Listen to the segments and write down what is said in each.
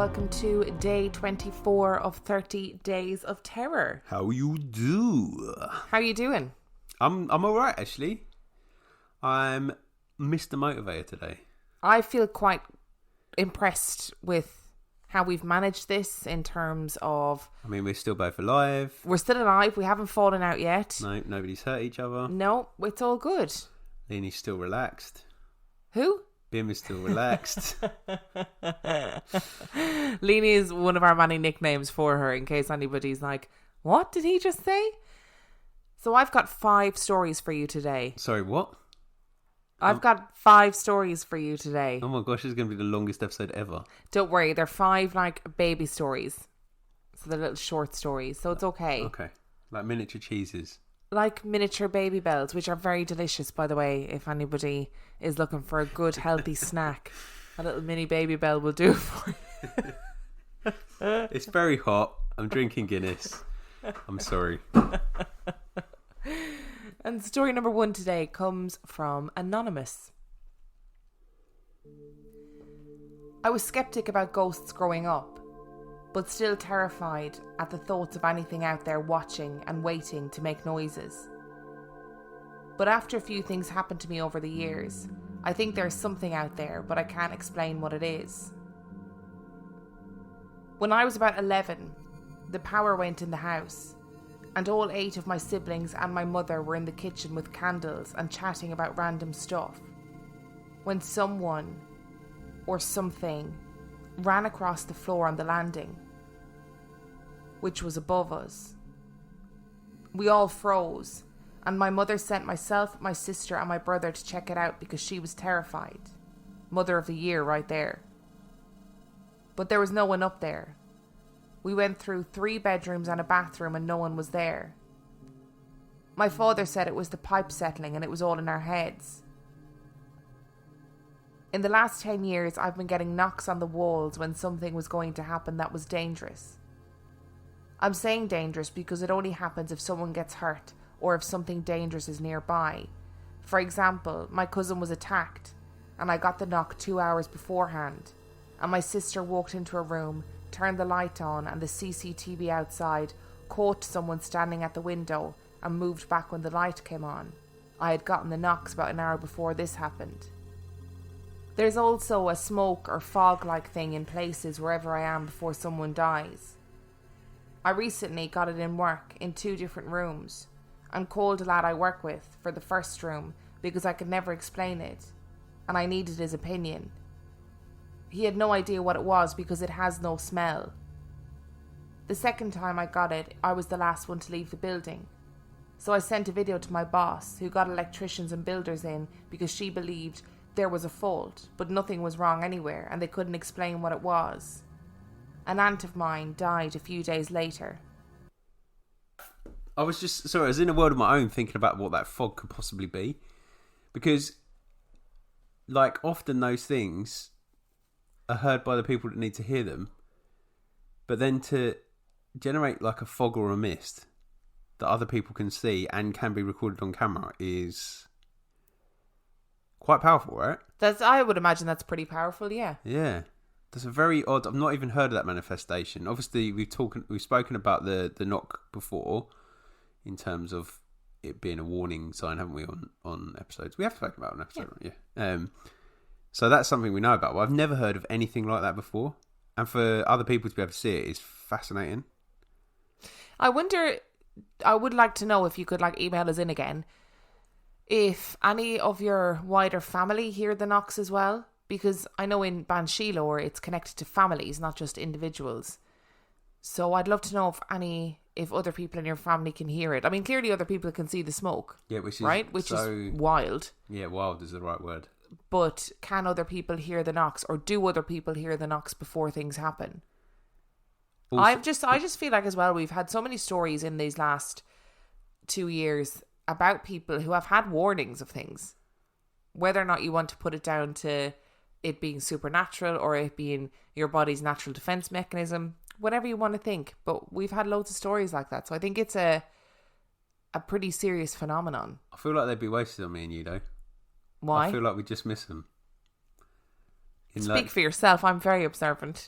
welcome to day 24 of 30 Days of Terror. How you do? How are you doing? I'm alright, actually. I'm Mr. Motivator today. I feel quite impressed with how we've managed this in terms of... I mean, we're still both alive. We're still alive. We haven't fallen out yet. No, nobody's hurt each other. No, it's all good. Leanie's still relaxed. Who? Bim is still relaxed. Leanie is one of our many nicknames for her in case anybody's like, what did he just say? So I've got 5 stories for you today. Sorry, what? I've got 5 stories for you today. Oh my gosh, this is going to be the longest episode ever. Don't worry, they're 5 like baby stories. So they're little short stories, so it's okay. Okay, like miniature cheeses. Like miniature Baby Bells, which are very delicious, by the way, if anybody is looking for a good, healthy snack. A little mini Baby Bell will do it for you. It's very hot. I'm drinking Guinness. I'm sorry. And story number 1 today comes from Anonymous. I was skeptic about ghosts growing up, but still terrified at the thoughts of anything out there watching and waiting to make noises. But after a few things happened to me over the years, I think there's something out there, but I can't explain what it is. When I was about 11, the power went in the house, and all 8 of my siblings and my mother were in the kitchen with candles and chatting about random stuff, when someone or something ran across the floor on the landing, which was above us. We all froze, and my mother sent myself, my sister and my brother to check it out because she was terrified. Mother of the year right there. But there was no one up there. We went through 3 bedrooms and a bathroom and no one was there. My father said it was the pipe settling and it was all in our heads. In the last 10 years, I've been getting knocks on the walls when something was going to happen that was dangerous. I'm saying dangerous because it only happens if someone gets hurt or if something dangerous is nearby. For example, my cousin was attacked and I got the knock 2 hours beforehand, and my sister walked into a room, turned the light on, and the CCTV outside caught someone standing at the window and moved back when the light came on. I had gotten the knocks about an hour before this happened. There's also a smoke or fog-like thing in places wherever I am before someone dies. I recently got it in work in 2 different rooms and called a lad I work with for the first room because I could never explain it and I needed his opinion. He had no idea what it was because it has no smell. The second time I got it, I was the last one to leave the building. So I sent a video to my boss, who got electricians and builders in because she believed there was a fault, but nothing was wrong anywhere and they couldn't explain what it was. An aunt of mine died a few days later. I was in a world of my own thinking about what that fog could possibly be. Because, like, often those things are heard by the people that need to hear them. But then to generate like a fog or a mist that other people can see and can be recorded on camera is quite powerful, right? I would imagine that's pretty powerful, yeah. Yeah. That's a very odd... I've not even heard of that manifestation. Obviously, we've spoken about the knock before in terms of it being a warning sign, haven't we, on episodes? We have spoken about it on episode, yeah. So that's something we know about. Well, I've never heard of anything like that before. And for other people to be able to see it is fascinating. I would like to know if you could like email us in again if any of your wider family hear the knocks as well. Because I know in Banshee lore it's connected to families, not just individuals. So I'd love to know if other people in your family can hear it. I mean, clearly other people can see the smoke. Yeah, which is wild. Yeah, wild is the right word. But can other people hear the knocks, or do other people hear the knocks before things happen? Also, I just feel like as well we've had so many stories in these last 2 years about people who have had warnings of things. Whether or not you want to put it down to it being supernatural or it being your body's natural defense mechanism, whatever you want to think. But we've had loads of stories like that. So I think it's a pretty serious phenomenon. I feel like they'd be wasted on me and you, though. Why? I feel like we just miss them. Speak for yourself. I'm very observant.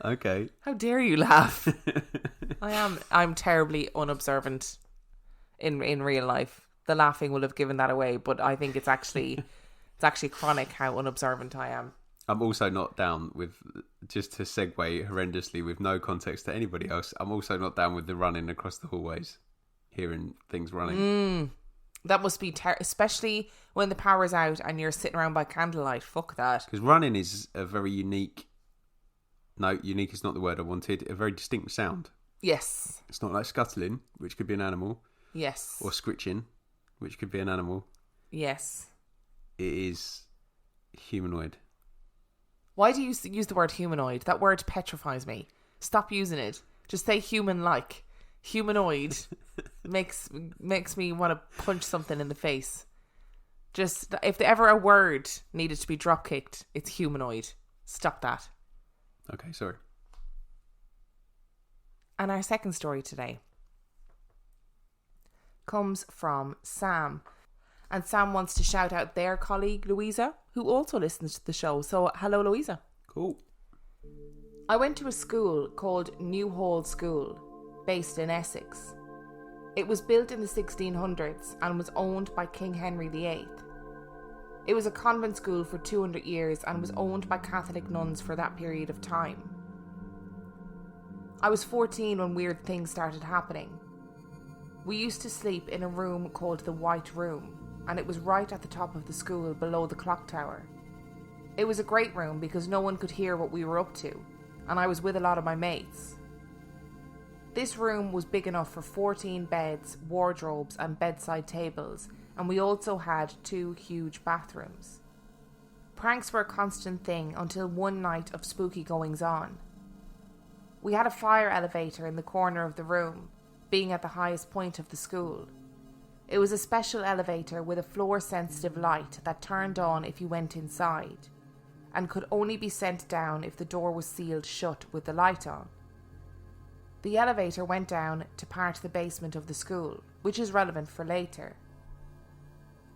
Okay. How dare you laugh? I'm terribly unobservant in real life. The laughing will have given that away, but I think it's actually chronic how unobservant I am. I'm also not down with, just to segue horrendously with no context to anybody else, I'm also not down with the running across the hallways, hearing things running. That must be especially when the power's out and you're sitting around by candlelight. Fuck that. Because running is a very unique, no, unique is not the word I wanted, a very distinct sound. Yes. It's not like scuttling, which could be an animal. Yes. Or scritching, which could be an animal. Yes. It is humanoid. Why do you use the word humanoid? That word petrifies me. Stop using it. Just say human-like. Humanoid makes me want to punch something in the face. Just, if ever a word needed to be drop-kicked, it's humanoid. Stop that. Okay, sorry. And our second story today comes from Sam. And Sam wants to shout out their colleague, Louisa, who also listens to the show. So, hello, Louisa. Cool. I went to a school called New Hall School, based in Essex. It was built in the 1600s and was owned by King Henry VIII. It was a convent school for 200 years and was owned by Catholic nuns for that period of time. I was 14 when weird things started happening. We used to sleep in a room called the White Room, and it was right at the top of the school below the clock tower. It was a great room because no one could hear what we were up to, and I was with a lot of my mates. This room was big enough for 14 beds, wardrobes and bedside tables, and we also had 2 huge bathrooms. Pranks were a constant thing until one night of spooky goings-on. We had a fire elevator in the corner of the room, being at the highest point of the school. It was a special elevator with a floor-sensitive light that turned on if you went inside, and could only be sent down if the door was sealed shut with the light on. The elevator went down to part of the basement of the school, which is relevant for later.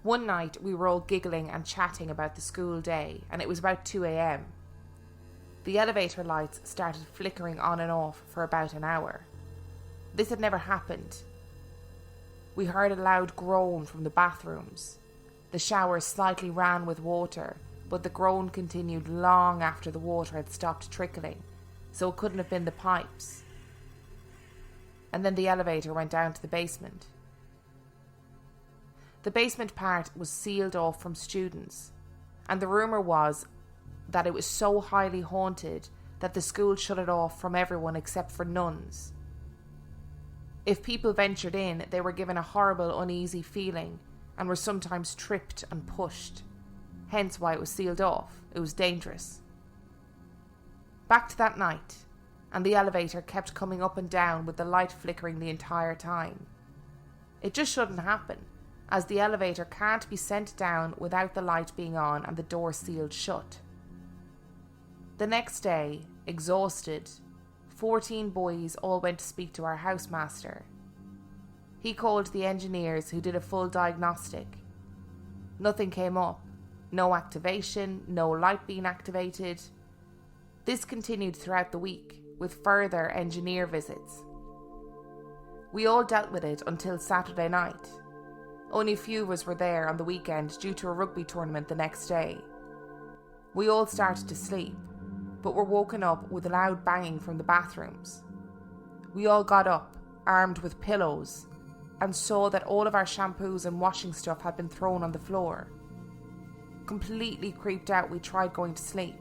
One night we were all giggling and chatting about the school day, and it was about 2 a.m. The elevator lights started flickering on and off for about an hour. This had never happened. We heard a loud groan from the bathrooms. The shower slightly ran with water, but the groan continued long after the water had stopped trickling, so it couldn't have been the pipes. And then the elevator went down to the basement. The basement part was sealed off from students, and the rumour was that it was so highly haunted that the school shut it off from everyone except for nuns. If people ventured in, they were given a horrible, uneasy feeling and were sometimes tripped and pushed. Hence why it was sealed off. It was dangerous. Back to that night, and the elevator kept coming up and down with the light flickering the entire time. It just shouldn't happen, as the elevator can't be sent down without the light being on and the door sealed shut. The next day, exhausted, 14 boys all went to speak to our housemaster. He called the engineers who did a full diagnostic. Nothing came up. No activation, no light being activated. This continued throughout the week, with further engineer visits. We all dealt with it until Saturday night. Only a few of us were there on the weekend due to a rugby tournament the next day. We all started to sleep, but were woken up with a loud banging from the bathrooms. We all got up, armed with pillows, and saw that all of our shampoos and washing stuff had been thrown on the floor. Completely creeped out, we tried going to sleep,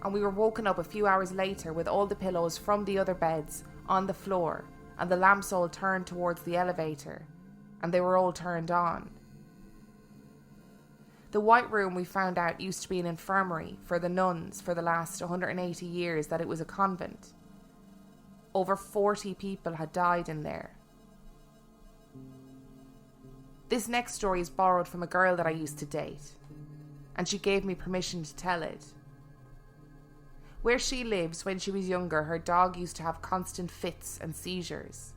and we were woken up a few hours later with all the pillows from the other beds on the floor and the lamps all turned towards the elevator, and they were all turned on. The White Room, we found out, used to be an infirmary for the nuns for the last 180 years that it was a convent. Over 40 people had died in there. This next story is borrowed from a girl that I used to date, and she gave me permission to tell it. Where she lives, when she was younger, her dog used to have constant fits and seizures.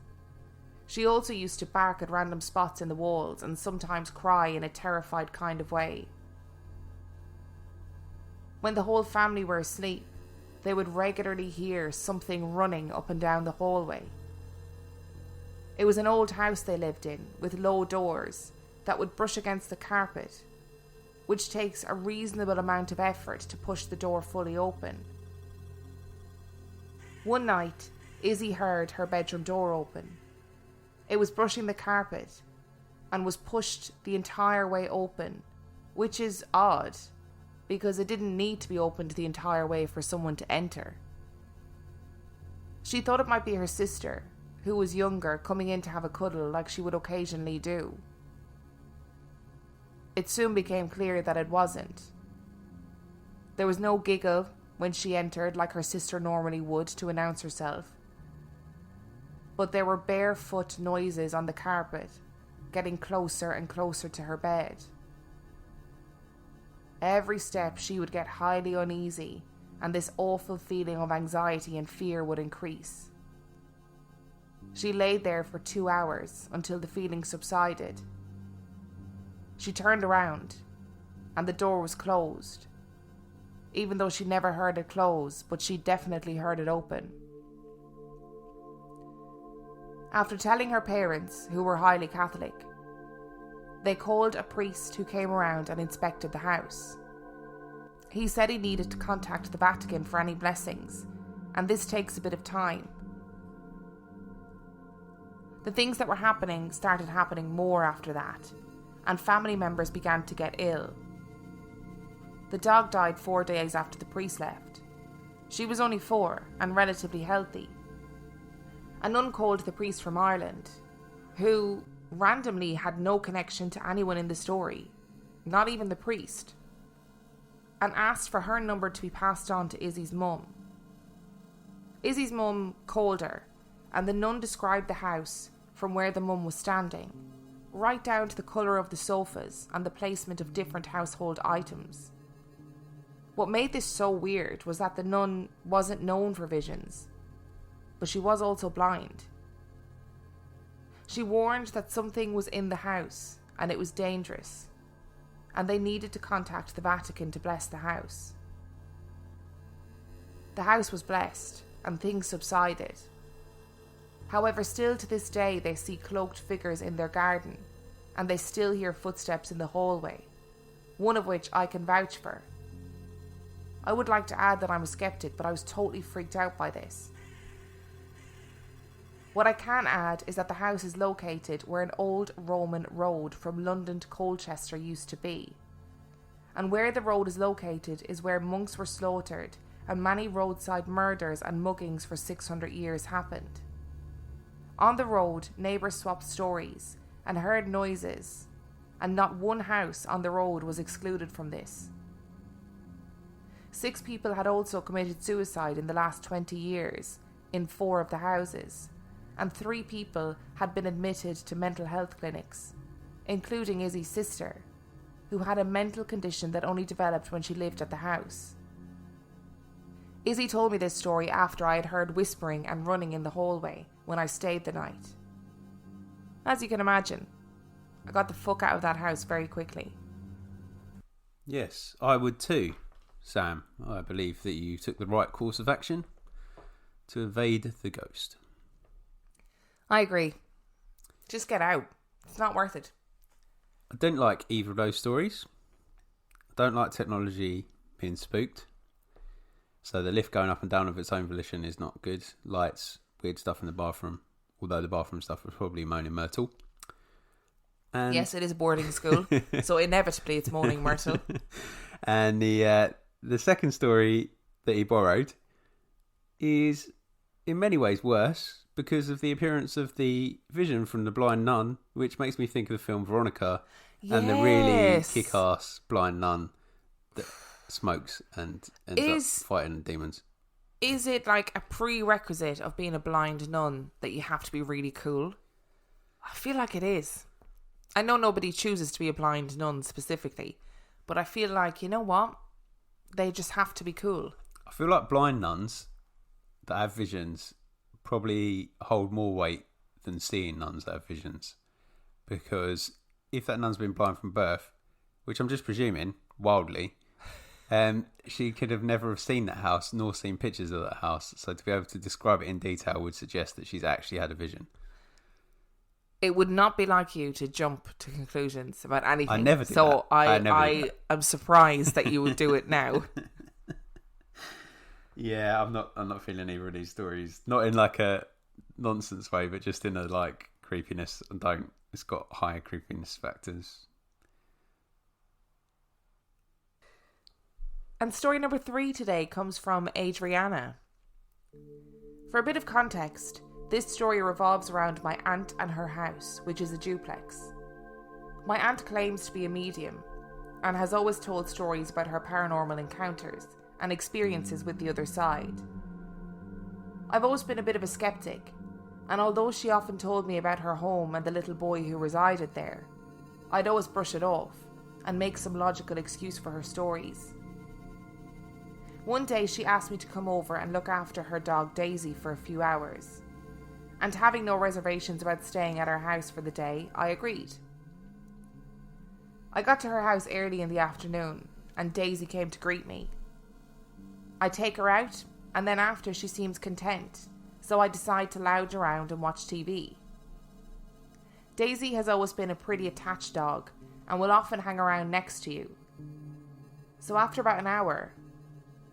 She also used to bark at random spots in the walls and sometimes cry in a terrified kind of way. When the whole family were asleep, they would regularly hear something running up and down the hallway. It was an old house they lived in, with low doors that would brush against the carpet, which takes a reasonable amount of effort to push the door fully open. One night, Izzy heard her bedroom door open. It was brushing the carpet and was pushed the entire way open, which is odd because it didn't need to be opened the entire way for someone to enter. She thought it might be her sister, who was younger, coming in to have a cuddle like she would occasionally do. It soon became clear that it wasn't. There was no giggle when she entered like her sister normally would to announce herself. But there were barefoot noises on the carpet, getting closer and closer to her bed. Every step she would get highly uneasy, and this awful feeling of anxiety and fear would increase. She lay there for 2 hours until the feeling subsided. She turned around, and the door was closed, even though she never heard it close, but she definitely heard it open. After telling her parents, who were highly Catholic, they called a priest who came around and inspected the house. He said he needed to contact the Vatican for any blessings, and this takes a bit of time. The things that were happening started happening more after that, and family members began to get ill. The dog died 4 days after the priest left. She was only 4 and relatively healthy. A nun called the priest from Ireland, who randomly had no connection to anyone in the story, not even the priest, and asked for her number to be passed on to Izzy's mum. Izzy's mum called her, and the nun described the house from where the mum was standing, right down to the colour of the sofas and the placement of different household items. What made this so weird was that the nun wasn't known for visions, but she was also blind. She warned that something was in the house and it was dangerous, and they needed to contact the Vatican to bless the house. The house was blessed and things subsided. However, still to this day they see cloaked figures in their garden, and they still hear footsteps in the hallway, one of which I can vouch for. I would like to add that I'm a skeptic, but I was totally freaked out by this. What I can add is that the house is located where an old Roman road from London to Colchester used to be. And where the road is located is where monks were slaughtered and many roadside murders and muggings for 600 years happened. On the road, neighbours swapped stories and heard noises, and not one house on the road was excluded from this. 6 people had also committed suicide in the last 20 years in 4 of the houses, and 3 people had been admitted to mental health clinics, including Izzy's sister, who had a mental condition that only developed when she lived at the house. Izzy told me this story after I had heard whispering and running in the hallway when I stayed the night. As you can imagine, I got the fuck out of that house very quickly. Yes, I would too, Sam. I believe that you took the right course of action to evade the ghost. I agree. Just get out. It's not worth it. I don't like either of those stories. I don't like technology being spooked. So the lift going up and down of its own volition is not good. Lights, weird stuff in the bathroom. Although the bathroom stuff was probably Moaning Myrtle. And yes, it is a boarding school. So inevitably it's Moaning Myrtle. And the second story that he borrowed is in many ways worse because of the appearance of the vision from the blind nun, which makes me think of the film Veronica and the really kick-ass blind nun that smokes and ends up fighting demons. Is it like a prerequisite of being a blind nun that you have to be really cool? I feel like it is. I know nobody chooses to be a blind nun specifically, but I feel like, you know what? They just have to be cool. I feel like blind nuns that have visions probably hold more weight than seeing nuns that have visions. Because if that nun's been blind from birth, which I'm just presuming, wildly, She could have never have seen that house nor seen pictures of that house. So to be able to describe it in detail would suggest that she's actually had a vision. It would not be like you to jump to conclusions about anything. I never do so that. I am surprised that you would do it now. Yeah, I'm not feeling either of these stories. Not in like a nonsense way, but just in a like creepiness. It's got higher creepiness factors. And story number 3 today comes from Adriana. For a bit of context, this story revolves around my aunt and her house, which is a duplex. My aunt claims to be a medium and has always told stories about her paranormal encounters and experiences with the other side. I've always been a bit of a skeptic, and although she often told me about her home and the little boy who resided there, I'd always brush it off and make some logical excuse for her stories. One day she asked me to come over and look after her dog Daisy for a few hours, and having no reservations about staying at her house for the day, I agreed. I got to her house early in the afternoon, and Daisy came to greet me. I take her out, and then after she seems content, so I decide to lounge around and watch TV. Daisy has always been a pretty attached dog, and will often hang around next to you. So after about an hour,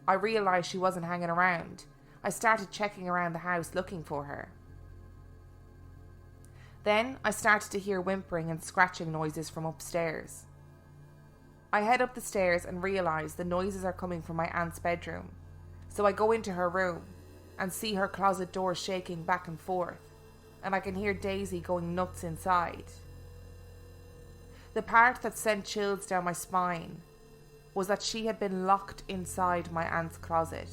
I realised she wasn't hanging around. I started checking around the house looking for her. Then I started to hear whimpering and scratching noises from upstairs. I head up the stairs and realise the noises are coming from my aunt's bedroom, so I go into her room and see her closet door shaking back and forth, and I can hear Daisy going nuts inside. The part that sent chills down my spine was that she had been locked inside my aunt's closet,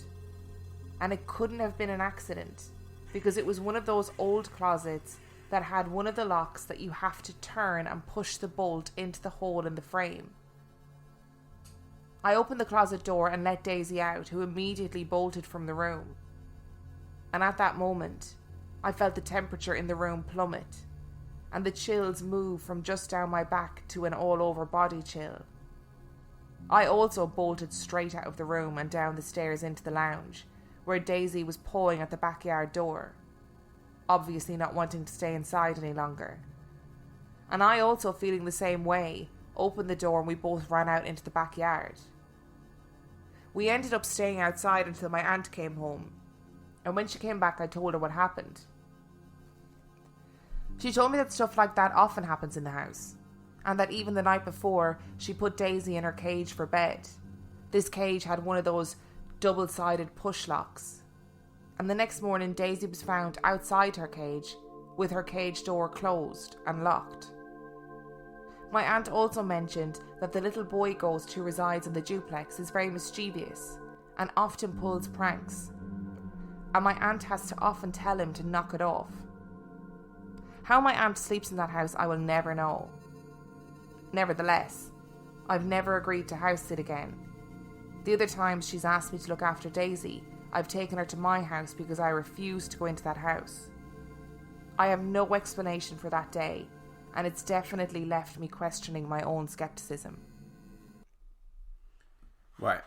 and it couldn't have been an accident, because it was one of those old closets that had one of the locks that you have to turn and push the bolt into the hole in the frame. I opened the closet door and let Daisy out, who immediately bolted from the room. And at that moment, I felt the temperature in the room plummet, and the chills move from just down my back to an all-over body chill. I also bolted straight out of the room and down the stairs into the lounge, where Daisy was pawing at the backyard door, obviously not wanting to stay inside any longer. And I, also feeling the same way, opened the door and we both ran out into the backyard. We ended up staying outside until my aunt came home, and when she came back I told her what happened. She told me that stuff like that often happens in the house, and that even the night before she put Daisy in her cage for bed. This cage had one of those double-sided push locks, and the next morning Daisy was found outside her cage with her cage door closed and locked. My aunt also mentioned that the little boy ghost who resides in the duplex is very mischievous and often pulls pranks, and my aunt has to often tell him to knock it off. How my aunt sleeps in that house I will never know. Nevertheless, I've never agreed to house sit again. The other times she's asked me to look after Daisy, I've taken her to my house because I refuse to go into that house. I have no explanation for that day, and it's definitely left me questioning my own skepticism. Right.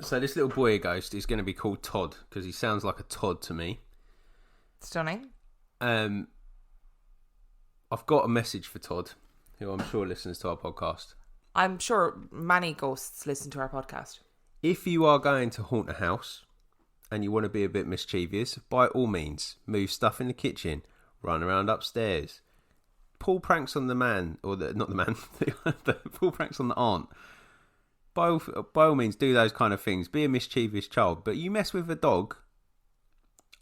So this little boy ghost is going to be called Todd, because he sounds like a Todd to me. Stunning. I've got a message for Todd, who I'm sure listens to our podcast. I'm sure many ghosts listen to our podcast. If you are going to haunt a house and you want to be a bit mischievous, by all means, move stuff in the kitchen, run around upstairs, pull pranks on the man, or not the man, pull pranks on the aunt. By all means, do those kind of things. Be a mischievous child. But you mess with a dog,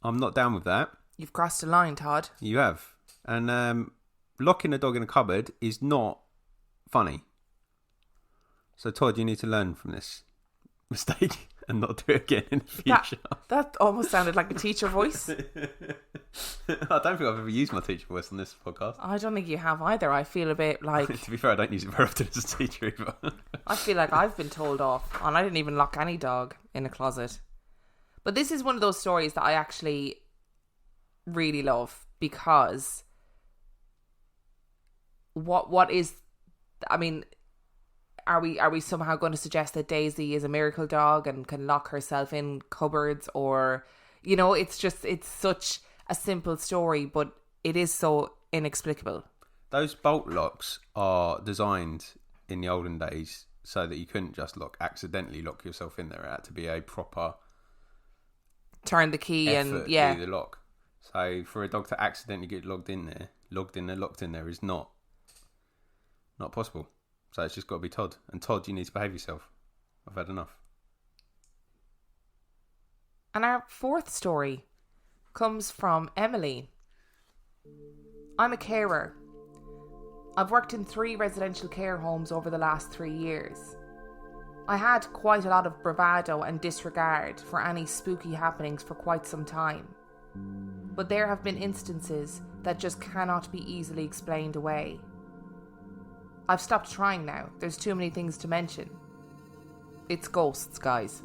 I'm not down with that. You've crossed a line, Todd. You have. And locking a dog in a cupboard is not funny. So, Todd, you need to learn from this mistake and not do it again in the future. That almost sounded like a teacher voice. I don't think I've ever used my teacher voice on this podcast. I don't think you have either. I feel a bit like... To be fair, I don't use it very often as a teacher either. I feel like I've been told off, and I didn't even lock any dog in a closet. But this is one of those stories that I actually really love, because what is... I mean, are we somehow going to suggest that Daisy is a miracle dog and can lock herself in cupboards? Or, it's such a simple story, but it is so inexplicable. Those bolt locks are designed in the olden days so that you couldn't just accidentally lock yourself in there. It had to be a proper turn the key effort and yeah. Do the lock. So for a dog to accidentally get locked in there is not possible. So it's just got to be Todd. And Todd, you need to behave yourself. I've had enough. And our fourth story comes from Emily. I'm a carer. I've worked in 3 residential care homes over the last 3 years. I had quite a lot of bravado and disregard for any spooky happenings for quite some time. But there have been instances that just cannot be easily explained away. I've stopped trying now. There's too many things to mention. It's ghosts, guys.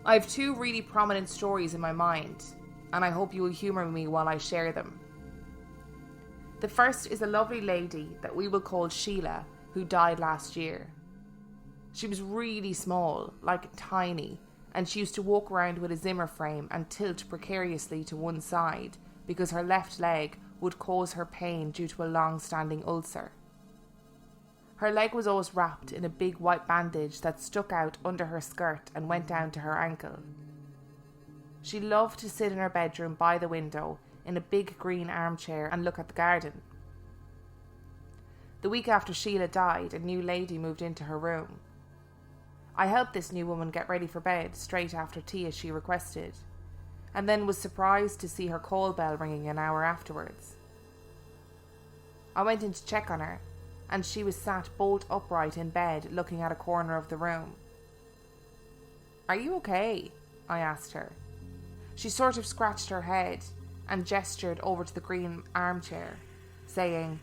I have 2 really prominent stories in my mind, and I hope you will humour me while I share them. The first is a lovely lady that we will call Sheila, who died last year. She was really small, like tiny, and she used to walk around with a Zimmer frame and tilt precariously to one side because her left leg would cause her pain due to a long-standing ulcer. Her leg was always wrapped in a big white bandage that stuck out under her skirt and went down to her ankle. She loved to sit in her bedroom by the window in a big green armchair and look at the garden. The week after Sheila died, a new lady moved into her room. I helped this new woman get ready for bed straight after tea as she requested, and then was surprised to see her call bell ringing an hour afterwards. I went in to check on her, and she was sat bolt upright in bed looking at a corner of the room. "Are you okay?" I asked her. She sort of scratched her head and gestured over to the green armchair, saying,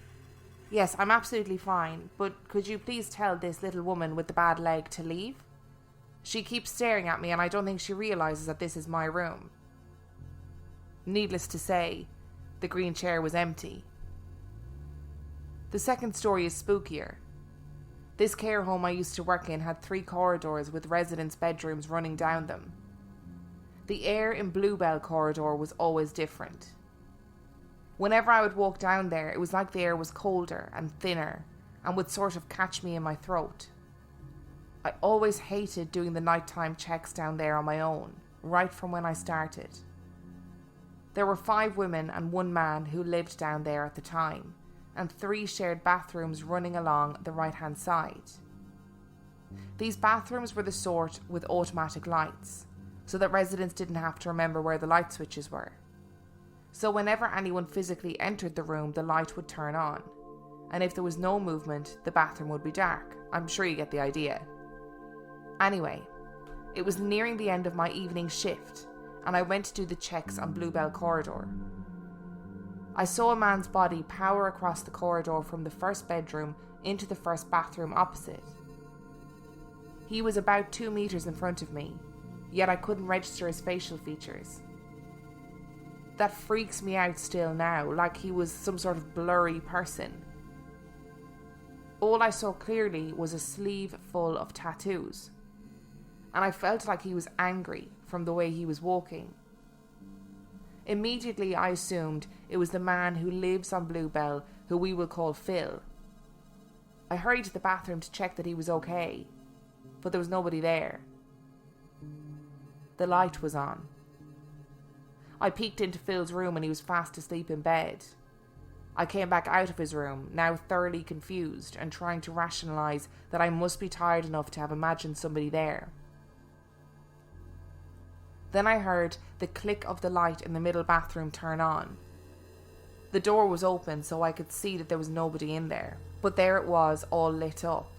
"Yes, I'm absolutely fine, but could you please tell this little woman with the bad leg to leave? She keeps staring at me and I don't think she realises that this is my room." Needless to say, the green chair was empty. The second story is spookier. This care home I used to work in had 3 corridors with residents' bedrooms running down them. The air in Bluebell corridor was always different. Whenever I would walk down there, it was like the air was colder and thinner and would sort of catch me in my throat. I always hated doing the nighttime checks down there on my own, right from when I started. There were 5 women and 1 man who lived down there at the time, and 3 shared bathrooms running along the right-hand side. These bathrooms were the sort with automatic lights, so that residents didn't have to remember where the light switches were. So whenever anyone physically entered the room, the light would turn on, and if there was no movement, the bathroom would be dark. I'm sure you get the idea. Anyway, it was nearing the end of my evening shift, and I went to do the checks on Bluebell corridor. I saw a man's body power across the corridor from the first bedroom into the first bathroom opposite. He was about 2 meters in front of me, yet I couldn't register his facial features. That freaks me out still now, like he was some sort of blurry person. All I saw clearly was a sleeve full of tattoos, and I felt like he was angry from the way he was walking. Immediately I assumed it was the man who lives on Bluebell, who we will call Phil. I hurried to the bathroom to check that he was okay, but there was nobody there. The light was on. I peeked into Phil's room and he was fast asleep in bed. I came back out of his room, now thoroughly confused and trying to rationalise that I must be tired enough to have imagined somebody there. Then I heard the click of the light in the middle bathroom turn on. The door was open so I could see that there was nobody in there, but there it was, all lit up.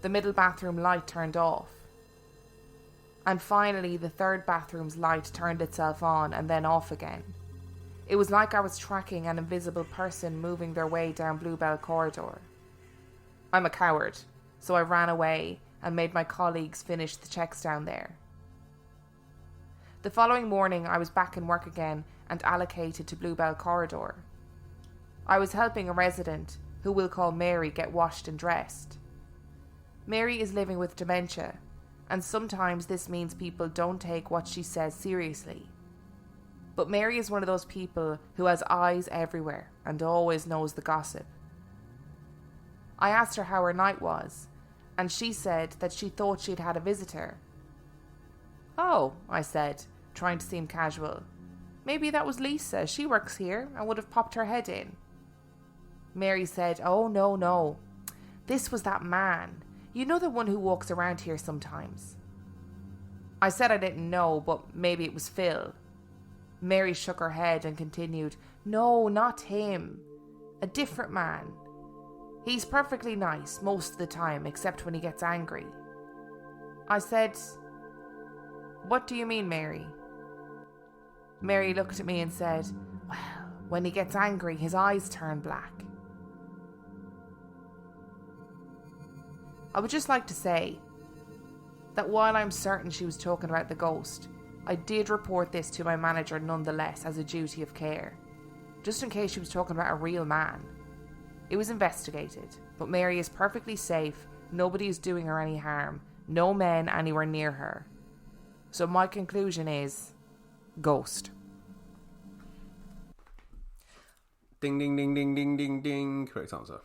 The middle bathroom light turned off. And finally the third bathroom's light turned itself on and then off again. It was like I was tracking an invisible person moving their way down Bluebell corridor. I'm a coward, so I ran away and made my colleagues finish the checks down there. The following morning I was back in work again and allocated to Bluebell corridor. I was helping a resident, who we'll call Mary, get washed and dressed. Mary is living with dementia, and sometimes this means people don't take what she says seriously. But Mary is one of those people who has eyes everywhere and always knows the gossip. I asked her how her night was, and she said that she thought she'd had a visitor. "Oh," I said, trying to seem casual. "Maybe that was Lisa. She works here and would have popped her head in." Mary said, "Oh, no. This was that man. You know, the one who walks around here sometimes." I said I didn't know, but maybe it was Phil. Mary shook her head and continued, "No, not him. A different man. He's perfectly nice most of the time, except when he gets angry." I said, "What do you mean, Mary?" Mary looked at me and said, "Well, when he gets angry, his eyes turn black." I would just like to say that while I'm certain she was talking about the ghost, I did report this to my manager nonetheless as a duty of care, just in case she was talking about a real man. It was investigated, but Mary is perfectly safe, nobody is doing her any harm, no men anywhere near her. So my conclusion is, ghost. Ding, ding, ding, ding, ding, ding, ding. Correct answer.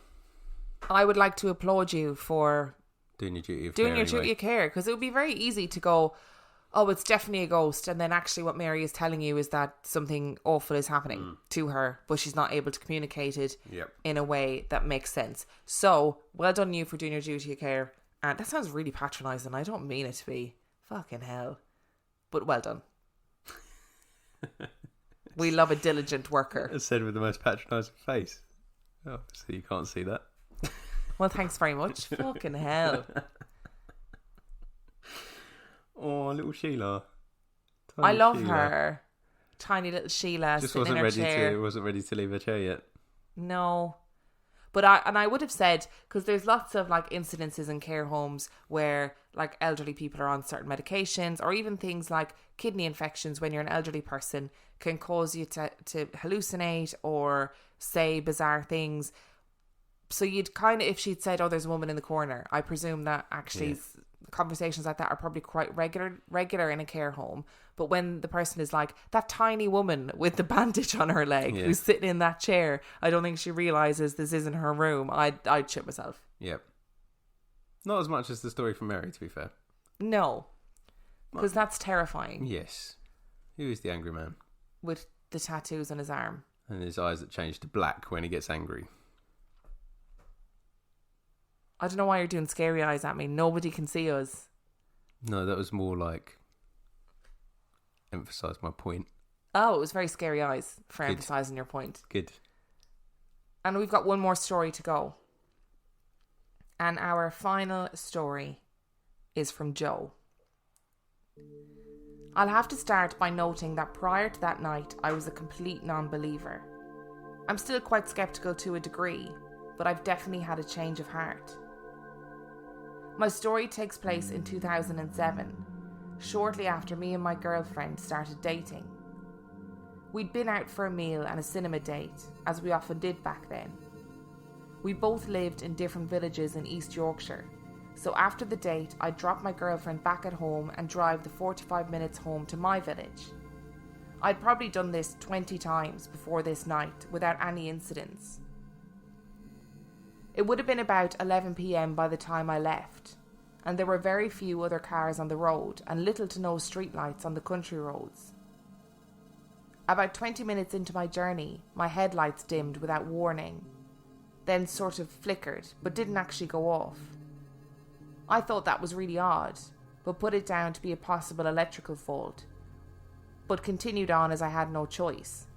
I would like to applaud you for Doing your duty of doing care. your duty of care, because it would be very easy to go, "Oh, it's definitely a ghost," and then actually what Mary is telling you is that something awful is happening to her, but she's not able to communicate it in a way that makes sense. So, well done you for doing your duty of care. And that sounds really patronising. I don't mean it to be. Fucking hell. But well done. We love a diligent worker. It's said with the most patronising face. Oh, so you can't see that. Well, thanks very much. Fucking hell. Oh, little Sheila. I love her. Tiny little Sheila Just sitting wasn't in her ready chair. to. Wasn't ready to leave her chair yet. No. But I would have said, because there's lots of like incidences in care homes where like elderly people are on certain medications, or even things like kidney infections when you're an elderly person can cause you to hallucinate or say bizarre things. So you'd kind of, if she'd said, "Oh, there's a woman in the corner," I presume that actually conversations like that are probably quite regular in a care home. But when the person is like, "That tiny woman with the bandage on her leg who's sitting in that chair," I don't think she realises this isn't her room. I'd shit myself. Yep. Not as much as the story from Mary, to be fair. No. Because that's terrifying. Yes. Who is the angry man? With the tattoos on his arm. And his eyes that change to black when he gets angry. I don't know why you're doing scary eyes at me. Nobody can see us. No, that was more like emphasise my point. Oh, it was very scary eyes for Good. emphasising your point. Good. And we've got one more story to go. And our final story is from Joe. I'll have to start by noting that prior to that night, I was a complete non-believer. I'm still quite sceptical to a degree, but I've definitely had a change of heart. My story takes place in 2007, shortly after me and my girlfriend started dating. We'd been out for a meal and a cinema date, as we often did back then. We both lived in different villages in East Yorkshire, so after the date I'd drop my girlfriend back at home and drive the 45 minutes home to my village. I'd probably done this 20 times before this night without any incidents. It would have been about 11 p.m. by the time I left, and there were very few other cars on the road and little to no streetlights on the country roads. About 20 minutes into my journey, my headlights dimmed without warning, then sort of flickered, but didn't actually go off. I thought that was really odd, but put it down to be a possible electrical fault, but continued on as I had no choice.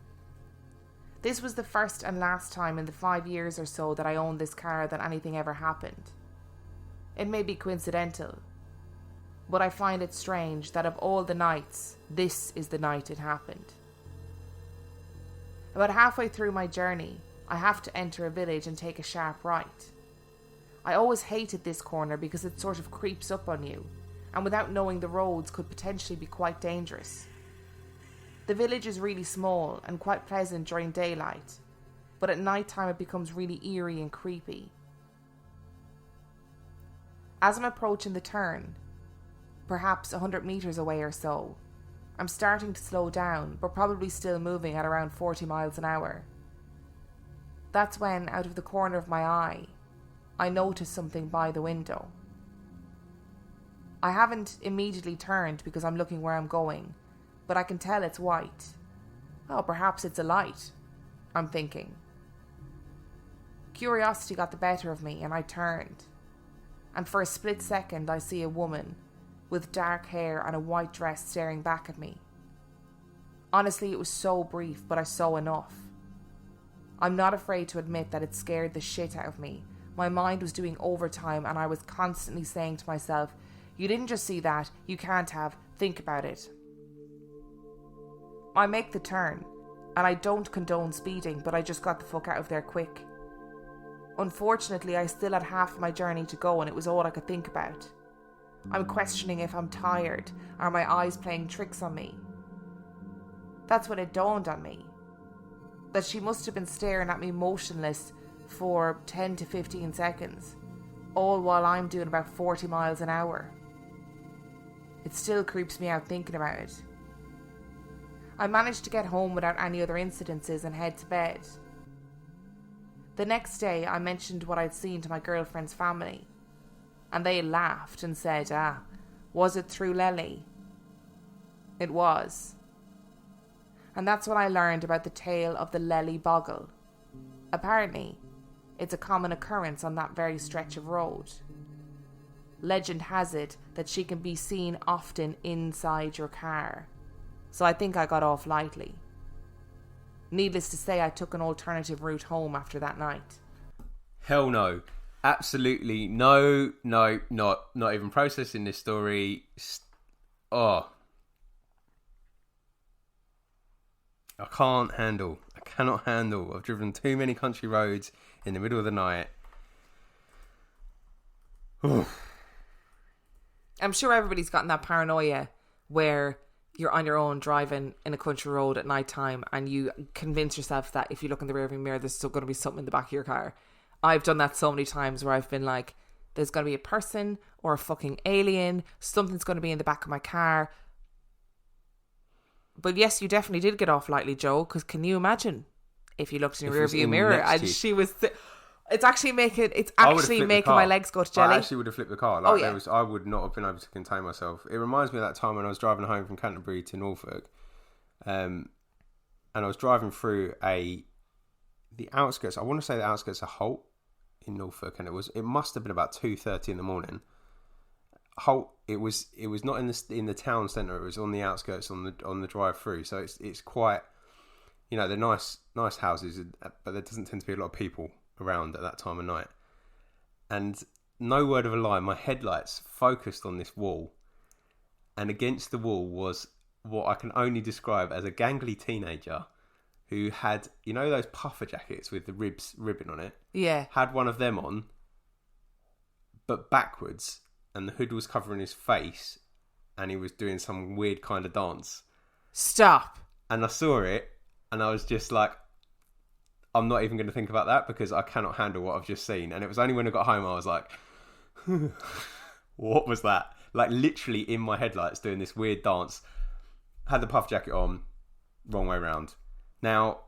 This was the first and last time in the 5 years or so that I owned this car that anything ever happened. It may be coincidental, but I find it strange that of all the nights, this is the night it happened. About halfway through my journey, I have to enter a village and take a sharp right. I always hated this corner because it sort of creeps up on you, and without knowing the roads could potentially be quite dangerous. The village is really small and quite pleasant during daylight, but at night time it becomes really eerie and creepy. As I'm approaching the turn, perhaps 100 metres away or so, I'm starting to slow down, but probably still moving at around 40 miles an hour. That's when, out of the corner of my eye, I notice something by the window. I haven't immediately turned because I'm looking where I'm going, but I can tell it's white. Oh, perhaps it's a light, I'm thinking. Curiosity got the better of me and I turned. And for a split second I see a woman with dark hair and a white dress staring back at me. Honestly, it was so brief, but I saw enough. I'm not afraid to admit that it scared the shit out of me. My mind was doing overtime and I was constantly saying to myself, you didn't just see that, you can't have, think about it. I make the turn, and I don't condone speeding, but I just got the fuck out of there quick. Unfortunately, I still had half my journey to go and it was all I could think about. I'm questioning if I'm tired, are my eyes playing tricks on me? That's when it dawned on me that she must have been staring at me motionless for 10 to 15 seconds, all while I'm doing about 40 miles an hour. It still creeps me out thinking about it. I managed to get home without any other incidences and head to bed. The next day I mentioned what I'd seen to my girlfriend's family, and they laughed and said, was it through Lely? It was. And that's when I learned about the tale of the Lely Boggle. Apparently, it's a common occurrence on that very stretch of road. Legend has it that she can be seen often inside your car, so I think I got off lightly. Needless to say, I took an alternative route home after that night. Hell no. Absolutely no, not even processing this story. I cannot handle. I've driven too many country roads in the middle of the night. I'm sure everybody's gotten that paranoia where you're on your own driving in a country road at night time and you convince yourself that if you look in the rearview mirror there's still going to be something in the back of your car. I've done that so many times where I've been like, there's going to be a person or a fucking alien, something's going to be in the back of my car. But yes, you definitely did get off lightly, Joe, because can you imagine if you looked in your rearview mirror and she was... It's actually making my legs go to jelly. I actually would have flipped the car. I would not have been able to contain myself. It reminds me of that time when I was driving home from Canterbury to Norfolk, and I was driving through the outskirts. I want to say the outskirts of Holt in Norfolk, and it must have been about 2:30 in the morning. Holt. It was not in the town centre. It was on the outskirts on the drive through. So it's quite, they're nice houses, but there doesn't tend to be a lot of people around at that time of night. And no word of a lie, my headlights focused on this wall, and against the wall was what I can only describe as a gangly teenager who had, those puffer jackets with the ribbon on it. Yeah. Had one of them on, but backwards, and the hood was covering his face, and he was doing some weird kind of dance. Stop. And I saw it, and I was just like, I'm not even going to think about that because I cannot handle what I've just seen. And it was only when I got home I was like, what was that? Like literally in my headlights doing this weird dance. Had the puff jacket on, wrong way round. Now,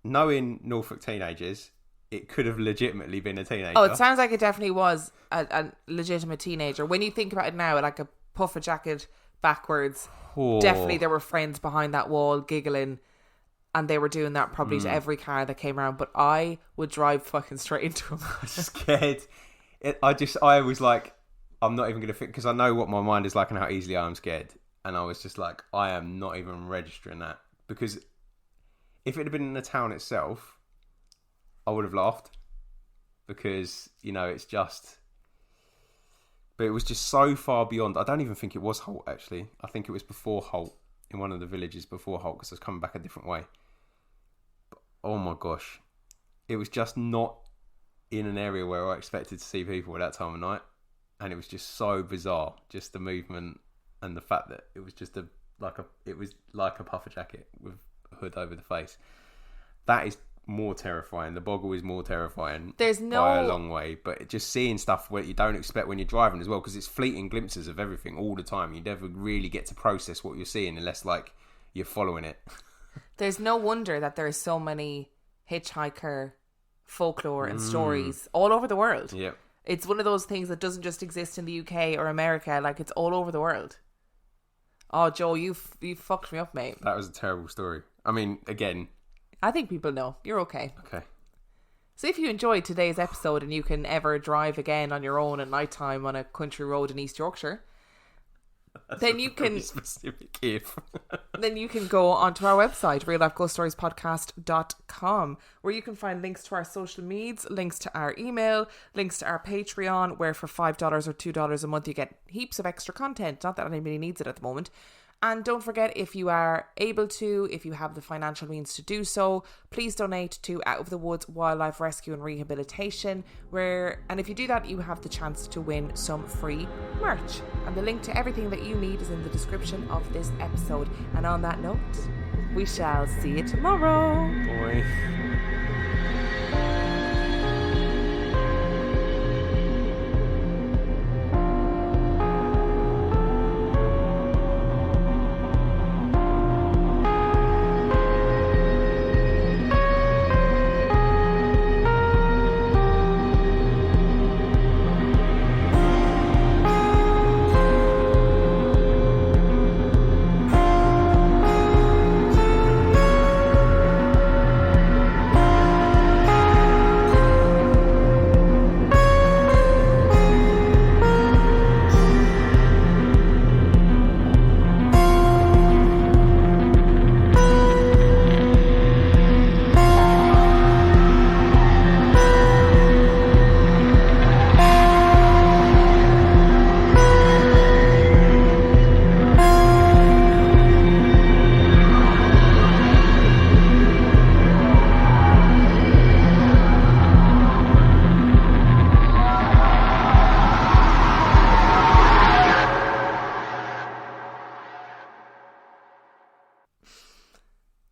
knowing Norfolk teenagers, it could have legitimately been a teenager. Oh, it sounds like it definitely was a legitimate teenager. When you think about it now, like a puffer jacket backwards, definitely there were friends behind that wall giggling. And they were doing that probably to every car that came around. But I would drive fucking straight into them. Scared. I was like, I'm not even going to think, because I know what my mind is like and how easily I am scared. And I was just like, I am not even registering that. Because if it had been in the town itself, I would have laughed. Because, it's just... But it was just so far beyond. I don't even think it was Holt, actually. I think it was before Holt, in one of the villages before Holt, because I was coming back a different way. Oh my gosh. It was just not in an area where I expected to see people at that time of night. And it was just so bizarre. Just the movement and the fact that it was just like a puffer jacket with a hood over the face. That is more terrifying. The boggle is more terrifying. There's by a no long way, but just seeing stuff where you don't expect when you're driving as well, because it's fleeting glimpses of everything all the time. You never really get to process what you're seeing unless like you're following it. there's no wonder that there are so many hitchhiker folklore and stories all over the world. Yep. It's one of those things that doesn't just exist in the UK or America. Like, it's all over the world. Oh, Joe, you fucked me up, mate. That was a terrible story. I mean, again. I think people know. You're okay. Okay. So if you enjoyed today's episode and you can ever drive again on your own at night time on a country road in East Yorkshire, then you can specific if. then you can go onto our website, reallifeghoststoriespodcast.com, where you can find links to our social medias, links to our email, links to our Patreon, where for $5 or $2 a month you get heaps of extra content. Not that anybody needs it at the moment. And don't forget, if you are able to, if you have the financial means to do so, please donate to Out of the Woods Wildlife Rescue and Rehabilitation, and if you do that, you have the chance to win some free merch. And the link to everything that you need is in the description of this episode. And on that note, we shall see you tomorrow. Boy.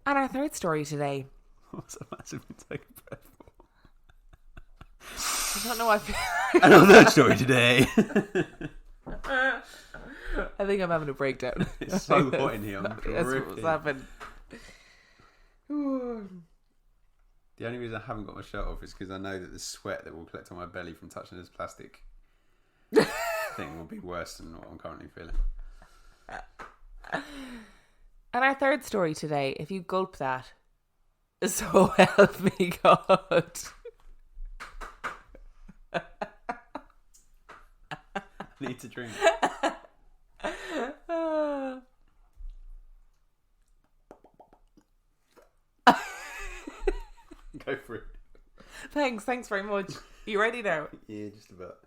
And our third story today. What's a massive intake of breath for? I don't know. And our third story today. I think I'm having a breakdown. It's so hot in here. I'm That's what's dripping. happened. The only reason I haven't got my shirt off is because I know that the sweat that will collect on my belly from touching this plastic thing will be worse than what I'm currently feeling. And our third story today, if you gulp that, so help me God. Need to drink. Go for it. Thanks very much. You ready now? Yeah, just about.